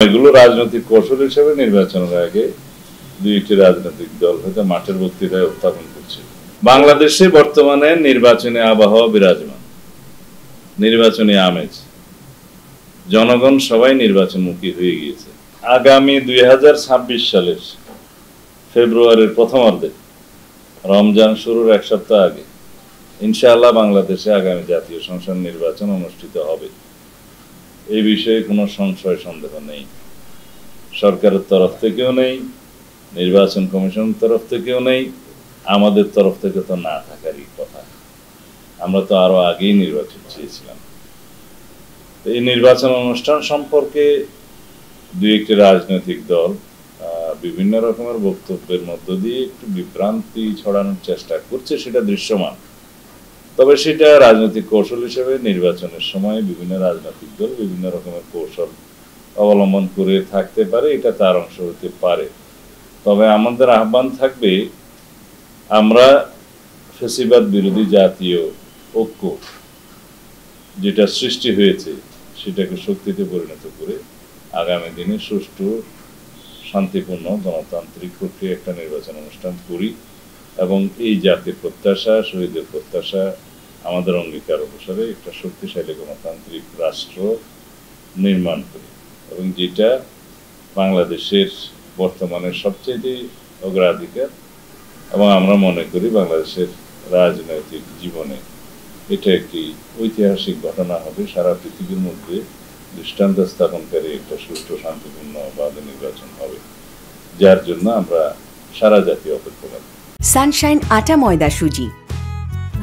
এগুলো রাজনৈতিক কৌশল হিসেবে নির্বাচনের আগে দুইটি রাজনৈতিক দল হয়তো মাঠের বক্তৃতায় উত্থাপন করছে। বাংলাদেশে বর্তমানে নির্বাচনী আবহাওয়া বিরাজমান, নির্বাচনী আমেজ, জনগণ সবাই নির্বাচনমুখী হয়ে গিয়েছে। আগামী 2026 সালের ফেব্রুয়ারির প্রথমার্ধে, রমজান শুরুর এক সপ্তাহ আগে ইনশাআল্লাহ বাংলাদেশে আগামী জাতীয় সংসদ নির্বাচন অনুষ্ঠিত হবে। এই বিষয়ে কোনো সংশয় সন্দেহ নেই। সরকারের তরফ থেকেও নেই, নির্বাচন কমিশনের তরফ থেকেও নেই, আমাদের তরফ থেকে তো না থাকারই কথা। আমরা তো আরো আগেই নির্বাচন চেয়েছিলাম। এই নির্বাচন অনুষ্ঠান সম্পর্কে দুই একটি রাজনৈতিক দল বিভিন্ন রকমের বক্তব্যের মধ্য দিয়ে একটু বিভ্রান্তি ছড়ানোর চেষ্টা করছে, সেটা দৃশ্যমান। তবে সেটা রাজনৈতিক কৌশল হিসেবে নির্বাচনের সময় বিভিন্ন রাজনৈতিক দল বিভিন্ন রকমের কৌশল অবলম্বন করে থাকতে পারে, এটা তার অংশ হতে পারে। তবে আমাদের আহ্বান থাকবে, আমরা ফ্যাসিবাদ বিরোধী জাতীয় ঐক্য যেটা সৃষ্টি হয়েছে সেটাকে শক্তিতে পরিণত করে আগামী দিনে সুষ্ঠু, শান্তিপূর্ণ, গণতান্ত্রিক প্রক্রিয়া একটা নির্বাচন অনুষ্ঠান করি এবং এই জাতির প্রত্যাশা, শহীদের প্রত্যাশা, আমাদের অঙ্গীকার অনুসারে একটা শক্তিশালী গণতান্ত্রিক রাষ্ট্র নির্মাণ করি এবং যেটা বাংলাদেশের বর্তমানে সবচেয়ে অগ্রাধিকার। এবং আমরা মনে করি বাংলাদেশের রাজনৈতিক জীবনে এটা একটি ঐতিহাসিক ঘটনা হবে, সারা পৃথিবীর মধ্যে দৃষ্টান্ত স্থাপনকারী একটা সুষ্ঠু, শান্তিপূর্ণ বাদে নির্বাচন হবে, যার জন্য আমরা সারা জাতি অপেক্ষমান। সানশাইন আটা ময়দা সুজি,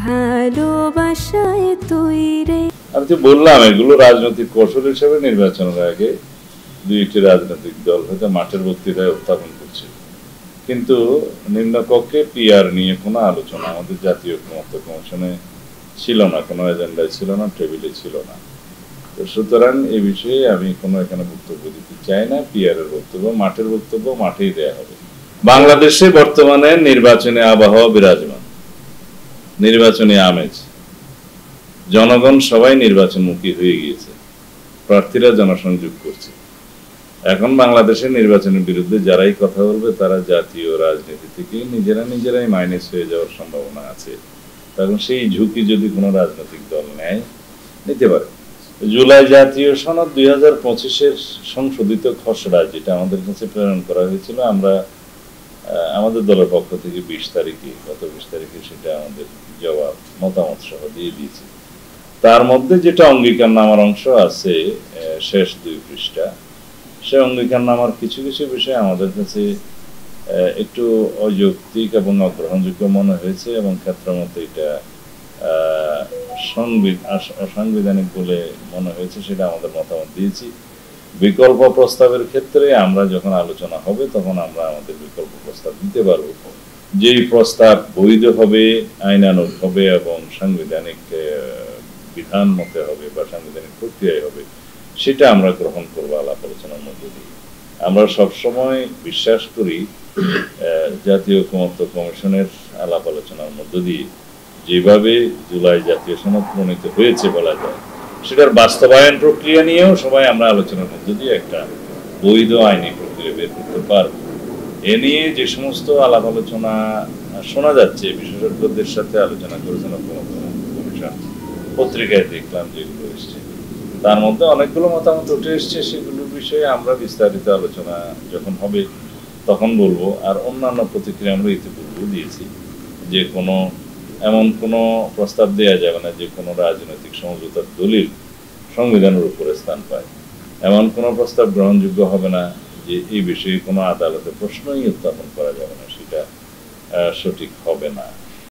ভালোবাসায় তৈরি। আমি তো বললাম এগুলো রাজনৈতিক কৌশল হিসেবে নির্বাচনের আগে দুইটি রাজনৈতিক দল হয়তো মাঠের বক্তৃতায় উত্থাপন করছে, কিন্তু নিম্নকক্ষে পিআর নিয়ে কোনো আলোচনা আমাদের জাতীয় ঐক্যমত্য কমিশনে ছিল না, কোনো এজেন্ডায় ছিল না, টেবিলে ছিল না। তো সুতরাং এই বিষয়ে আমি কোনো এখানে বক্তব্য দিতে চাই না। পিআর এর বক্তব্য, মাঠের বক্তব্য মাঠেই দেয়া হবে। বাংলাদেশে বর্তমানে নির্বাচনী আবহাওয়া বিরাজমান, নির্বাচনী আমেজ, জনগণ সবাই নির্বাচনমুখী হয়ে গিয়েছে, প্রার্থীরা জনসংযোগ করছে। এখন বাংলাদেশের নির্বাচনের বিরুদ্ধে যারাই কথা বলবে তারা জাতীয় রাজনীতি থেকে নিজেরাই মাইনাস হয়ে যাওয়ার সম্ভাবনা আছে। কারণ সেই ঝুঁকি যদি কোনো রাজনৈতিক দল নেয়, নিতে পারে। জুলাই জাতীয় সনদ 2025-এর সংশোধিত খসড়া যেটা আমাদের কাছে প্রেরণ করা হয়েছিল, আমরা আমাদের দলের পক্ষ থেকে গত 20 তারিখে সেটা আমাদের জবাব, মতামত সহ দিয়ে দিয়েছি। তার মধ্যে যেটা অঙ্গীকারনামার অংশ আছে শেষ 2 পৃষ্ঠা, সে অঙ্গীকারনামার কিছু কিছু বিষয় আমাদের কাছে একটু অযৌক্তিক এবং অগ্রহণযোগ্য মনে হয়েছে এবং ক্ষেত্রমতো এটা অসাংবিধানিক বলে মনে হয়েছে, সেটা আমাদের মতামত দিয়েছি। বিকল্প প্রস্তাবের ক্ষেত্রে আমরা যখন আলোচনা হবে তখন আমরা আমাদের বিকল্প প্রস্তাব দিতে পারব। যেই প্রস্তাব বৈধ হবে, আইনানুগ হবে এবং সাংবিধানিক বিধান মতে হবে বা সাংবিধানিক প্রক্রিয়ায় হবে, সেটা আমরা গ্রহণ করবো আলাপ আলোচনার মধ্যে দিয়ে। আমরা সবসময় বিশ্বাস করি জাতীয় ঐক্যমত্য কমিশনের আলাপ আলোচনার মধ্য দিয়ে যেভাবে জুলাই জাতীয় সনদ প্রণীত হয়েছে বলা যায়, সেটার বাস্তবায়ন প্রক্রিয়া নিয়েও সবাই আমরা আলোচনার মধ্য দিয়ে একটা বৈধ আইনি প্রক্রিয়া বের করতে পারব। এ নিয়ে যে সমস্ত আলাপ আলোচনা শোনা যাচ্ছে, বিশেষজ্ঞদের সাথে আলোচনা করেছেন ঐক্যমত্য কমিশন, পত্রিকায় দেখলাম যেগুলো এসছে, তার মধ্যে অনেকগুলো মতামত উঠে এসছে। সেগুলোর বিষয়ে আমরা বিস্তারিত আলোচনা যখন হবে তখন বলবো। আর অন্যান্য প্রতিক্রিয়া আমরা ইতিপূর্বে দিয়েছি যে এমন কোনো প্রস্তাব দেওয়া যাবে না যে কোনো রাজনৈতিক সমঝোতার দলিল সংবিধানের উপরে স্থান পায়, এমন কোনো প্রস্তাব গ্রহণযোগ্য হবে না যে এই বিষয়ে কোনো আদালতে প্রশ্নই উত্থাপন করা যাবে না, সেটা সঠিক হবে না।